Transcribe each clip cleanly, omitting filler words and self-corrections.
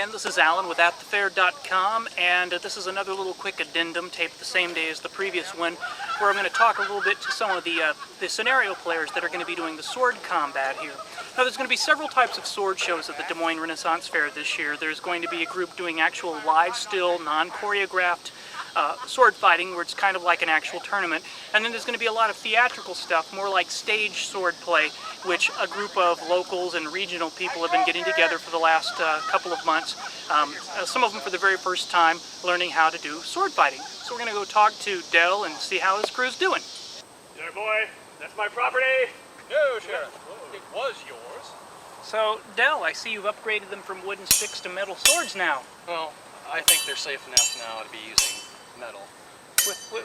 again, this is Alan with AtTheFair.com, and this is another little quick addendum taped the same day as the previous one, where I'm going to talk a little bit to some of the scenario players that are going to be doing the sword combat here. Now, there's going to be several types of sword shows at the Des Moines Renaissance Fair this year. There's going to be a group doing actual live, still, non-choreographed sword fighting, where it's kind of like an actual tournament. And then there's going to be a lot of theatrical stuff, more like stage sword play, which a group of locals and regional people have been getting together for the last couple of months. Some of them for the very first time learning how to do sword fighting. So we're going to go talk to Dell and see how his crew's doing. There, boy, that's my property. No, Sheriff. It was yours. So, Dell, I see you've upgraded them from wooden sticks to metal swords now. Well, I think they're safe enough now to be using metal.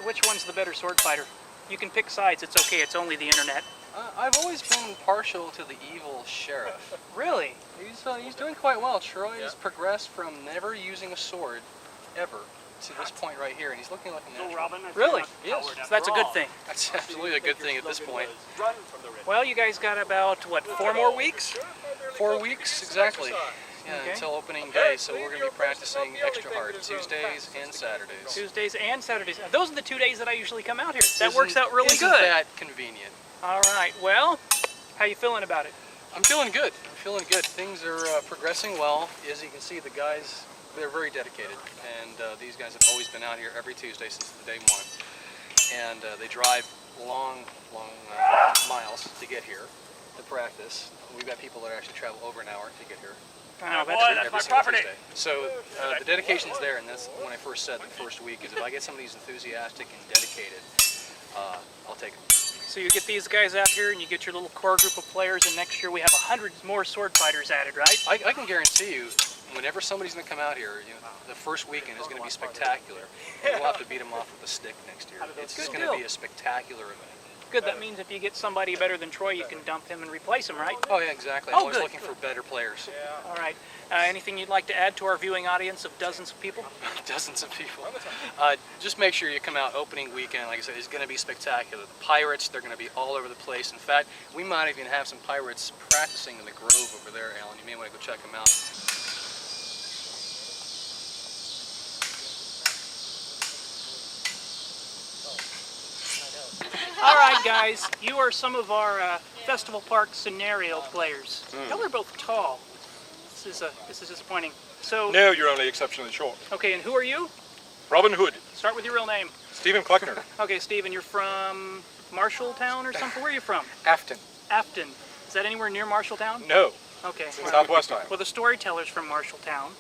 Which one's the better sword fighter? You can pick sides, it's okay, it's only the internet. I've always been partial to the evil sheriff. Really? He's doing quite well. Troy's progressed from never using a sword, ever, to this point right here, and he's looking like a natural. Robin, Really? Yes. So that's a good thing. That's absolutely a good thing at this point. Well, you guys got about, what, 4 more weeks? 4 weeks, exactly. Yeah, Okay. until opening day, so we're going to be practicing extra hard Tuesdays and Saturdays. Tuesdays and Saturdays. Those are the 2 days that I usually come out here. That works out really Isn't good. that convenient? All right, well, how you feeling about it? I'm feeling good. I'm feeling good. Things are progressing well. As you can see, the guys, they're very dedicated. And these guys have always been out here every Tuesday since the day one. And they drive long miles to get here to practice. We've got people that actually travel over an hour to get here. Oh, boy, that's that's my single property. Tuesday. So the dedication's there, and that's when I first said the first week is if I get somebody who's enthusiastic and dedicated, I'll take them. So you get these guys out here and you get your little core group of players, and next year we have 100 more sword fighters added, right? I can guarantee you, whenever somebody's going to come out here, the first weekend is going to be spectacular. And we'll have to beat them off with a stick next year. It's just going to be a spectacular event. Good, that means if you get somebody better than Troy, you can dump him and replace him, right? Oh yeah, exactly. Oh, I'm always good. looking for better players. All right. Anything you'd like to add to our viewing audience of dozens of people? Dozens of people. Just make sure you come out opening weekend. Like I said, it's going to be spectacular. The pirates, they're going to be all over the place. In fact, we might even have some pirates practicing in the grove over there, Alan. You may want to go check them out. All right, guys, you are some of our Festival Park scenario players. Y'all are both tall. This is disappointing. So, No, you're only exceptionally short. okay, and who are you? Robin Hood, Start with your real name. Stephen Kleckner. Okay, Stephen, you're from Marshalltown or something? Where are you from? Afton. Afton. Is that anywhere near Marshalltown? No, Okay. Southwest Iowa. Well, the storyteller's from Marshalltown.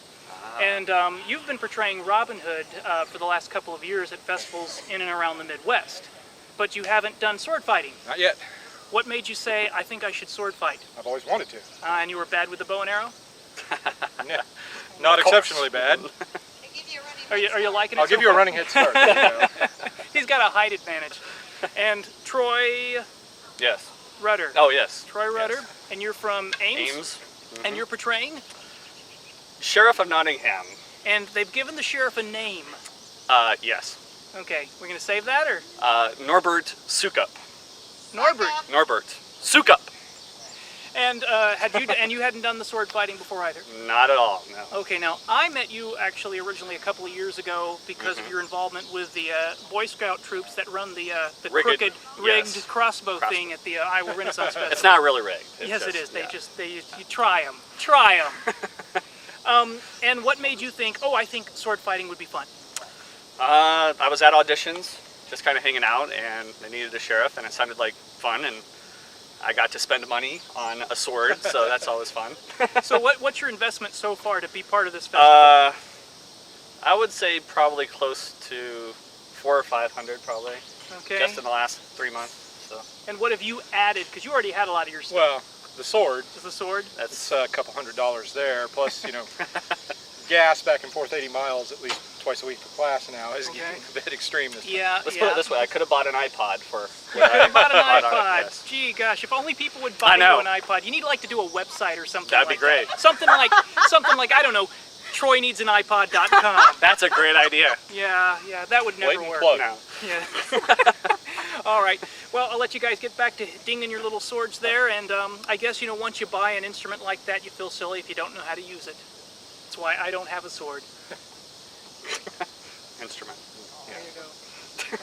And you've been portraying Robin Hood for the last couple of years at festivals in and around the Midwest. But you haven't done sword fighting. Not yet. What made you say, I think I should sword fight? I've always wanted to. And you were bad with the bow and arrow? Yeah. Not exceptionally bad. Are you liking it I'll so give you a far? running head start. He's got a height advantage. And Troy Yes. Rutter. Oh, yes. Troy Rutter. Yes. And you're from Ames? Ames. And you're portraying? Sheriff of Nottingham. And they've given the sheriff a name. Yes. Okay, we're going to save that, or? Norbert Sukup. Norbert. Norbert Sukup. And you hadn't done the sword fighting before either? Not at all, no. Okay, now, I met you actually originally a couple of years ago because of your involvement with the Boy Scout troops that run the Rigged, rigged yes. crossbow thing at the Iowa Renaissance Festival. It's not really rigged. It's Yes, it just- is. yeah. You try them. Try them. And what made you think, oh, I think sword fighting would be fun? I was at auditions, just kind of hanging out, and they needed a sheriff, and it sounded like fun, and I got to spend money on a sword, so that's always fun. So what's your investment so far to be part of this festival? I would say probably close to 400 or 500, probably, Okay. just in the last 3 months. So And what have you added? Because you already had a lot of your stuff. Well, the sword, Is the sword? it's a couple $100 there. Plus, gas back and forth 80 miles at least twice a week for class now is getting a bit extreme this time. Yeah, let's yeah. put it this way: I could have bought an iPod for. You could have bought an bought on it, iPod. yes. Gee, gosh, if only people would buy I know. you an iPod. You need to do a website or something. That'd be like great. That. Something like I don't know, TroyNeedsAnIPod.com. That's a great idea. Yeah, that would never Blatant work. plug. No. Yeah. All right. Well, I'll let you guys get back to dinging your little swords there, and I guess once you buy an instrument like that, you feel silly if you don't know how to use it. That's why I don't have a sword. Instrument. There you go.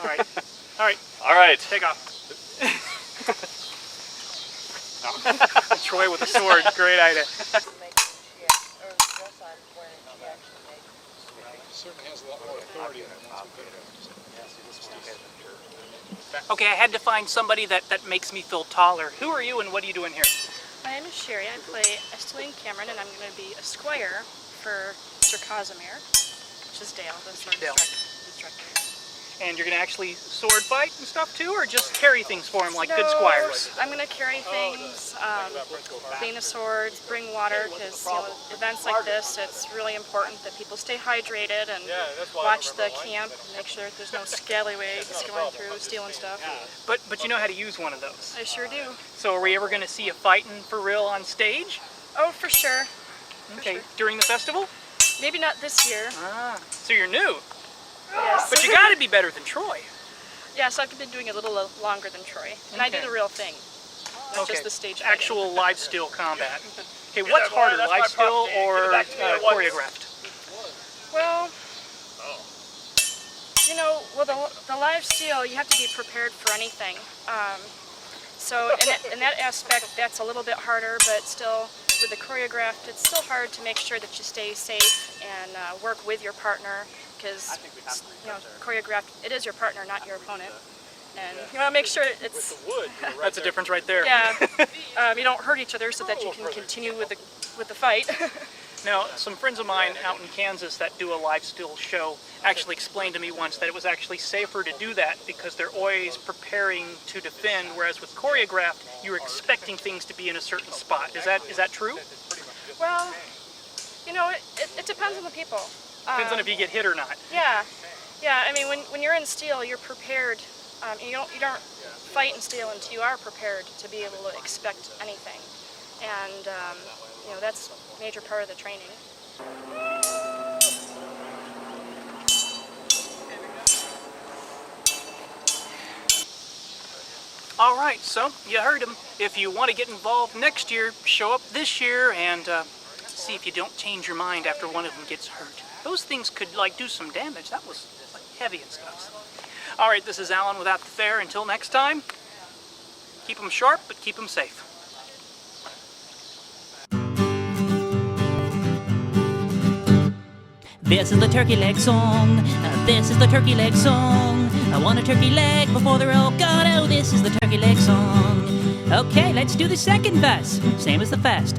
All right. All right. All right. Take off. Troy with a sword. Great idea. Certainly has a lot more authority than it once would. Okay, I had to find somebody that makes me feel taller. Who are you and what are you doing here? My name is Cheri. I play Esteline Cameron, and I'm going to be a Squire for Sir Casimir, which is Dale, the sword Dale. instructor. And you're going to actually sword fight and stuff too, or just carry things for him like good No, squires? I'm going to carry things, clean the swords, bring water, because events like this, it's really important that people stay hydrated and watch the camp, make sure that there's no scallywags going through, stealing stuff. But you know how to use one of those. I sure do. So are we ever going to see you fighting for real on stage? Oh, for sure. Okay, sure. during the festival? Maybe not this year. Ah, so you're new. Yes. But you got to be better than Troy. Yeah, so I've been doing it a little longer than Troy, and I do Okay. the real thing, not Okay, just the stage fighting. actual live still combat. Okay, what's harder, live still or choreographed? Well, you know, the live steel, you have to be prepared for anything. So in that aspect, that's a little bit harder, but still, with the choreographed, it's still hard to make sure that you stay safe and work with your partner, because, you know, choreographed, it is your partner, not your opponent. And you want to make sure it's, That's a difference right there. yeah, you don't hurt each other so that you can continue with the fight. Now, some friends of mine out in Kansas that do a live still show actually explained to me once that it was actually safer to do that because they're always preparing to defend, whereas with choreographed, you're expecting things to be in a certain spot. Is that true? Well, you know, it depends on the people. Depends on if you get hit or not. Yeah, yeah. I mean, when you're in steel, you're prepared. You don't fight in steel until you are prepared to be able to expect anything, and you know, that's a major part of the training. All right, so you heard him. If you want to get involved next year, show up this year and see if you don't change your mind after one of them gets hurt. Those things could like do some damage. That was like heavy and stuff. All right, this is Alan without the Faire. Until next time, keep them sharp, but keep them safe. This is the turkey leg song. This is the turkey leg song. I want a turkey leg before they're all gone. Oh, this is the turkey leg song. Okay, let's do the second verse. Same as the first.